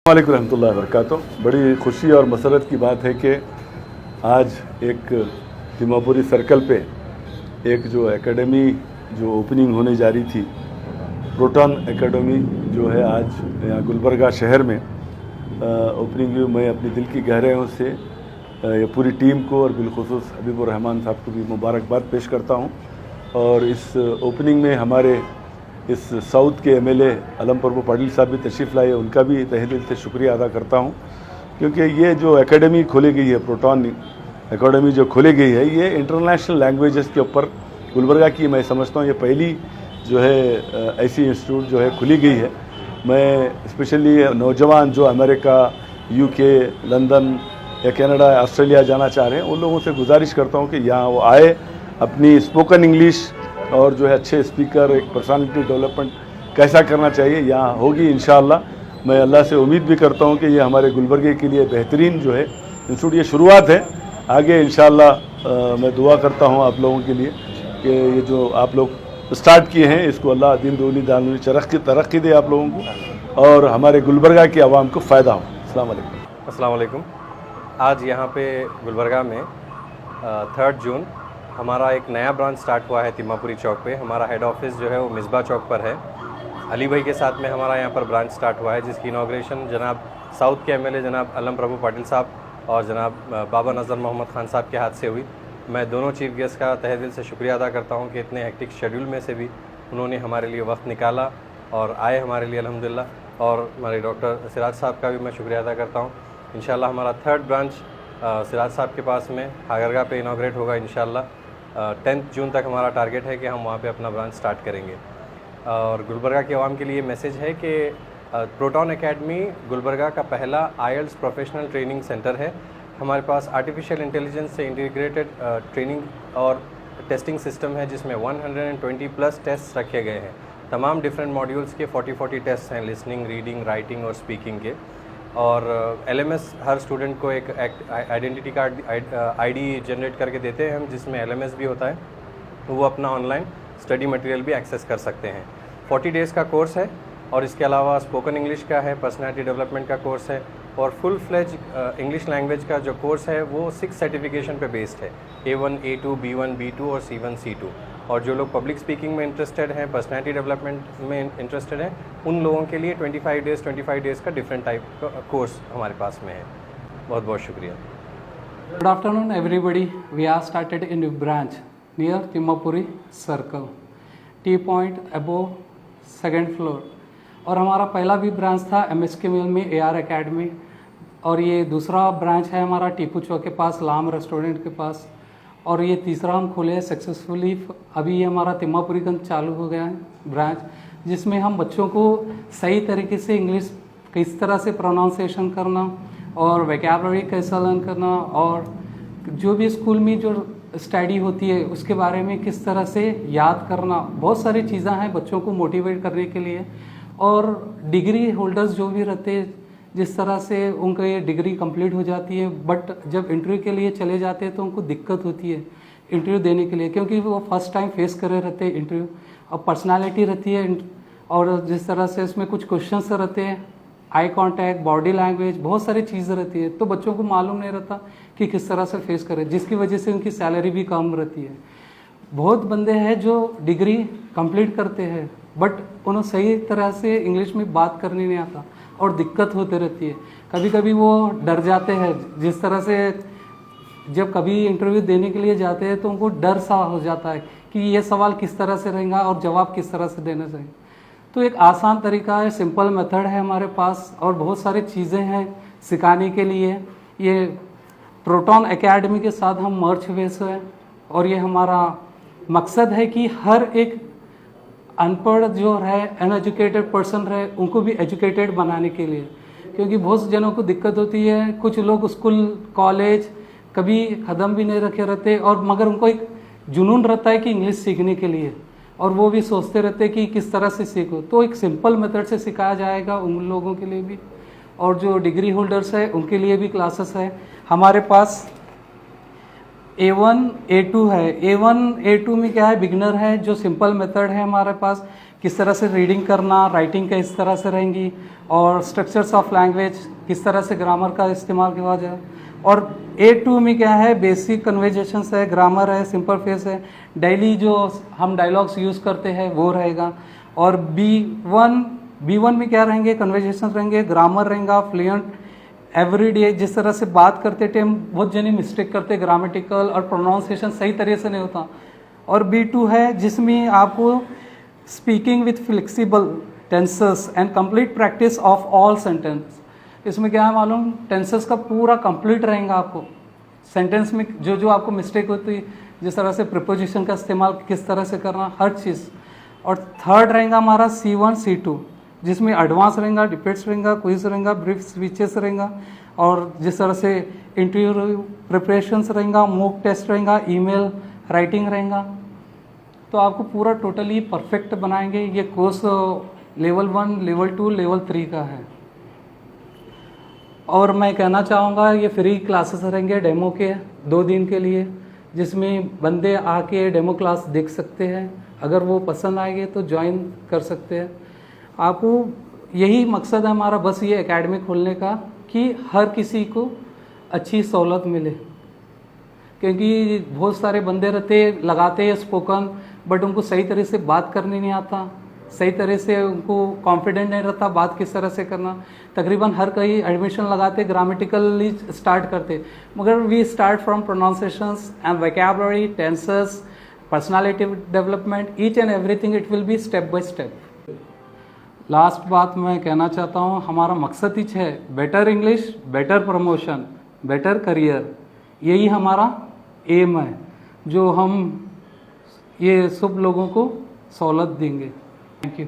वालेकुम रहमतुल्लाहि व बरकातुहू। बड़ी खुशी और मसरत की बात है कि आज एक तिम्मापुरी सर्कल पे एक जो एकेडमी जो ओपनिंग होने जा रही थी, प्रोटॉन एकेडमी जो है आज यहाँ गुलबर्गा शहर में ओपनिंग हुई। मैं अपनी दिल की गहराइयों से ये पूरी टीम को और बिलखुसूस हबीबुर रहमान साहब को भी मुबारकबाद पेश करता हूँ। और इस ओपनिंग में हमारे इस साउथ के एमएलए अलम प्रभु पाटिल साहब भी तशरीफ़ लाए, उनका भी तहे दिल से शुक्रिया अदा करता हूँ, क्योंकि ये जो एकेडमी खोली गई है, प्रोटॉन एकेडमी जो खोली गई है, ये इंटरनेशनल लैंग्वेजेस के ऊपर गुलबर्गा की मैं समझता हूँ ये पहली जो है ऐसी इंस्टीट्यूट जो है खुली गई है। मैं स्पेशली नौजवान जो अमेरिका, यूके, लंदन या कनाडा, ऑस्ट्रेलिया जाना चाह रहे हैं, उन लोगों से गुजारिश करता हूँ कि यहाँ वो आए, अपनी स्पोकन इंग्लिश और जो है अच्छे स्पीकर, एक पर्सनालिटी डेवलपमेंट कैसा करना चाहिए यहाँ होगी इंशाअल्लाह। मैं अल्लाह से उम्मीद भी करता हूँ कि ये हमारे गुलबर्गे के लिए बेहतरीन जो है इंस्टीट्यूट, ये शुरुआत है, आगे इंशाअल्लाह मैं दुआ करता हूँ आप लोगों के लिए कि ये जो आप लोग स्टार्ट किए हैं इसको अल्लाह दिन दूनी दानी तरक्की दे आप लोगों को और हमारे गुलबर्गा की आवाम को फ़ायदा हो। अस्सलाम वालेकुम। आज यहाँ पे गुलबर्गा में 3 जून हमारा एक नया ब्रांच स्टार्ट हुआ है तिम्मापुरी चौक पे। हमारा हेड ऑफिस जो है वो मिसबा चौक पर है। अली भाई के साथ में हमारा यहाँ पर ब्रांच स्टार्ट हुआ है, जिसकी इनाग्रेशन जनाब साउथ के एमएलए जनाब अलम प्रभु पाटिल साहब और जनाब बाबा नज़र मोहम्मद ख़ान साहब के हाथ से हुई। मैं दोनों चीफ गेस्ट का तहे दिल से शुक्रिया अदा करता हूँ कि इतने हेक्टिक शेड्यूल में से भी उन्होंने हमारे लिए वक्त निकाला और आए हमारे लिए अल्हम्दुलिल्लाह। और हमारे डॉक्टर सिराज साहब का भी मैं शुक्रिया अदा करता हूँ। इंशाल्लाह हमारा 3rd ब्रांच सिराज साहब के पास में हागरगा पे इनाग्रेट होगा इंशाल्लाह। 10 जून तक हमारा टारगेट है कि हम वहाँ पे अपना ब्रांच स्टार्ट करेंगे। और गुलबर्गा के आवाम के लिए मैसेज है कि प्रोटॉन एकेडमी गुलबर्गा का पहला आईएलटीएस प्रोफेशनल ट्रेनिंग सेंटर है। हमारे पास आर्टिफिशियल इंटेलिजेंस से इंटीग्रेटेड ट्रेनिंग और टेस्टिंग सिस्टम है, जिसमें 120+ टेस्ट रखे गए हैं। तमाम डिफरेंट मॉड्यूल्स के 40 टेस्ट हैं, लिसनिंग, रीडिंग, राइटिंग और स्पीकिंग के। और LMS हर स्टूडेंट को एक आइडेंटिटी कार्ड ID जनरेट करके देते हैं हम, जिसमें LMS भी होता है, तो वो अपना ऑनलाइन स्टडी मटेरियल भी एक्सेस कर सकते हैं। 40 डेज़ का कोर्स है और इसके अलावा स्पोकन इंग्लिश का है, पर्सनालिटी डेवलपमेंट का कोर्स है और फुल फ्लेज इंग्लिश लैंग्वेज का जो कोर्स है वो 6 सर्टिफिकेशन पे बेस्ड है, A1, A2, B1, B2 और C1, C2। और जो लोग पब्लिक स्पीकिंग में इंटरेस्टेड हैं, पर्सनालिटी डेवलपमेंट में इंटरेस्टेड हैं, उन लोगों के लिए 25 डेज़ का डिफरेंट टाइप का कोर्स हमारे पास में है। बहुत बहुत शुक्रिया। Good afternoon everybody. We are started a new branch near Timmapuri Circle, T Point above 2nd floor. और हमारा पहला भी ब्रांच था MSK मिल में AR Academy, और ये दूसरा ब्रांच है हमारा टीपू चौक के पास लाम रेस्टोरेंट के पास, और ये तीसरा हम खोले हैं सक्सेसफुली। अभी ये हमारा तिम्मापुरीगंज चालू हो गया है ब्रांच, जिसमें हम बच्चों को सही तरीके से इंग्लिश किस तरह से प्रोनाउंसिएशन करना और वोकैबुलरी कैसा लर्न करना, और जो भी स्कूल में जो स्टडी होती है उसके बारे में किस तरह से याद करना, बहुत सारी चीज़ें हैं बच्चों को मोटिवेट करने के लिए। और डिग्री होल्डर्स जो भी रहते हैं, जिस तरह से उनका ये डिग्री कंप्लीट हो जाती है, बट जब इंटरव्यू के लिए चले जाते हैं तो उनको दिक्कत होती है इंटरव्यू देने के लिए, क्योंकि वो फर्स्ट टाइम फेस कर रहे रहते हैं इंटरव्यू। और पर्सनालिटी रहती है, और जिस तरह से इसमें कुछ क्वेश्चंस रहते हैं, आई कांटेक्ट, बॉडी लैंग्वेज, बहुत सारी चीज़ें रहती है, तो बच्चों को मालूम नहीं रहता कि किस तरह से फेस करें, जिसकी वजह से उनकी सैलरी भी कम रहती है। बहुत बंदे हैं जो डिग्री कंप्लीट करते हैं बट उन्हें सही तरह से इंग्लिश में बात करने नहीं आता और दिक्कत होती रहती है। कभी कभी वो डर जाते हैं, जिस तरह से जब कभी इंटरव्यू देने के लिए जाते हैं तो उनको डर सा हो जाता है कि ये सवाल किस तरह से रहेगा और जवाब किस तरह से देना चाहिए। तो एक आसान तरीका है, सिंपल मेथड है हमारे पास, और बहुत सारी चीज़ें हैं सिखाने के लिए। ये प्रोटॉन एकेडमी के साथ हम मर्ज हुए हैं, और ये हमारा मकसद है कि हर एक अनपढ़ जो है, अनएजुकेटेड पर्सन रहे, उनको भी एजुकेटेड बनाने के लिए, क्योंकि बहुत जनों को दिक्कत होती है। कुछ लोग स्कूल कॉलेज कभी ख़त्म भी नहीं रखे रहते, और मगर उनको एक जुनून रहता है कि इंग्लिश सीखने के लिए, और वो भी सोचते रहते हैं कि किस तरह से सीखो। तो एक सिंपल मेथड से सिखाया जाएगा उन लोगों के लिए भी, और जो डिग्री होल्डर्स है उनके लिए भी क्लासेस है हमारे पास। A1 A2 है। A1 A2 में क्या है, बिगनर है, जो सिंपल मेथड है हमारे पास किस तरह से रीडिंग करना, राइटिंग का इस तरह से रहेंगी, और स्ट्रक्चर्स ऑफ लैंग्वेज किस तरह से ग्रामर का इस्तेमाल किया जाए। और A2 में क्या है, बेसिक कन्वर्जेशंस है, ग्रामर है, सिंपल फेस है, डेली जो हम डायलॉग्स यूज़ करते हैं वो रहेगा। और B1 में क्या रहेंगे, कन्वर्जेशंस रहेंगे, ग्रामर रहेगा, फ्लुएंट एवरीडे जिस तरह से बात करते टाइम बहुत जने मिस्टेक करते, ग्रामेटिकल और प्रोनाउंसिएशन सही तरीके से नहीं होता। और B2 है जिसमें आपको speaking with flexible tenses and complete practice of all sentence. इसमें क्या है मालूम, टेंसेस का पूरा कंप्लीट रहेगा। आपको सेंटेंस में जो जो आपको मिस्टेक होती है, जिस तरह से प्रिपोजिशन का इस्तेमाल किस तरह से करना, हर चीज़। और थर्ड रहेगा हमारा C1 C2 जिसमें एडवांस रहेगा, डिबेट्स रहेगा, क्विज रहेगा, ब्रीफ स्पीचेस रहेगा, और जिस तरह से इंटरव्यू प्रिपरेशंस रहेगा, मॉक टेस्ट रहेगा, ईमेल राइटिंग रहेगा। तो आपको पूरा टोटली परफेक्ट बनाएंगे। ये कोर्स लेवल 1, लेवल 2, लेवल 3 का है। और मैं कहना चाहूँगा ये फ्री क्लासेस रहेंगे डेमो के 2 दिन के लिए, जिसमें बंदे आके डेमो क्लास देख सकते हैं। अगर वो पसंद आएंगे तो ज्वाइन कर सकते हैं। आपको यही मकसद है हमारा, बस ये एकेडमी खोलने का कि हर किसी को अच्छी सहूलत मिले। क्योंकि बहुत सारे बंदे रहते लगाते हैं स्पोकन, बट उनको सही तरह से बात करनी नहीं आता, सही तरह से उनको कॉन्फिडेंट नहीं रहता बात किस तरह से करना। तकरीबन हर कहीं एडमिशन लगाते ग्रामेटिकली स्टार्ट करते, मगर we start from pronunciations and vocabulary, tenses, personality development, each and everything it will be step by step. Last बात मैं कहना चाहता हूँ, हमारा मकसद ही है better English, better promotion, better career. यही हमारा एम है जो हम ये सब लोगों को सहूलत देंगे। Thank you.